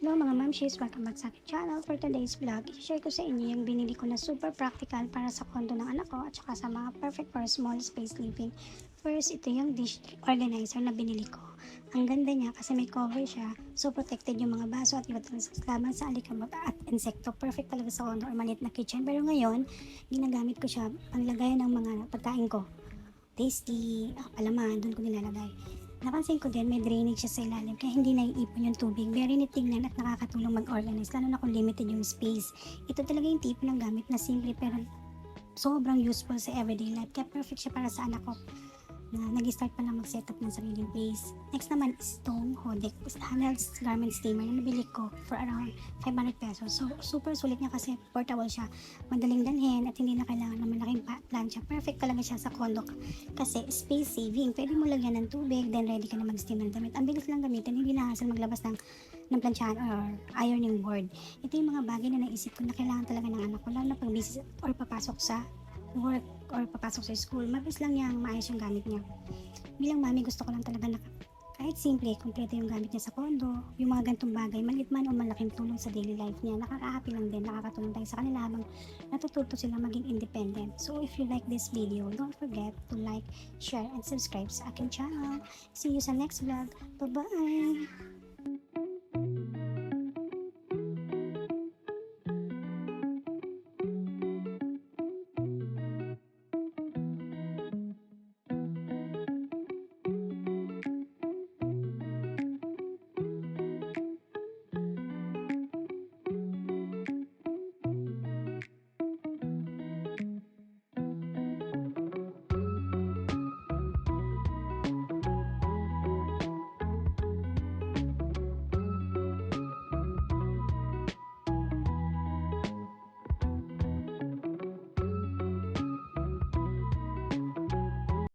Hello mga mamshis, welcome back sa aking channel. For today's vlog, i-share ko sa inyo yung binili ko na super practical para sa kondo ng anak ko at saka sa mga perfect for small space living. First, ito yung dish organizer na binili ko. Ang ganda niya kasi may cover siya, so protected yung mga baso at iba't laban sa alikabok at insekto. Perfect talaga sa kondo or maliit na kitchen. Pero ngayon, ginagamit ko siya panglagayan ng mga pagkain ko. Tasty, palaman, doon ko nilalagay. Napansin ko din may drainage siya sa ilalim kaya hindi naiipon yung tubig. Very neat tignan at nakakatulong mag-organize lalo na kung limited yung space. Ito talaga yung tipo ng gamit na simple pero sobrang useful sa everyday life. Kaya perfect siya para sa anak ko na nag-start pa lang mag-setup ng sariling place. Next naman is itong Hodek Hanel's garment steamer na nabili ko for around 500 pesos. So, super sulit niya kasi portable siya. Madaling dalhin at hindi na kailangan ng malaking plancha. Perfect talaga siya sa condo kasi space saving. Pwede mo lagyan ng tubig, then ready ka na mag-steam ng damit. Ang bilis lang gamitin, hindi na hassle maglabas ng planchahan or ironing board. Ito yung mga bagay na naisip ko na kailangan talaga ng anak ko, lalo na pag busy or papasok sa work or papasok sa school, mabilis lang niyang maayos yung gamit niya. Bilang mami, gusto ko lang talaga na kahit simple, kompleto yung gamit niya sa kondo, yung mga gantong bagay, maliit man o malaking tulong sa daily life niya, nakaka-happy lang din, nakakatulong tayo sa kanila habang natututo sila maging independent. So if you like this video, don't forget to like, share, and subscribe sa aking channel. See you sa next vlog. Bye-bye!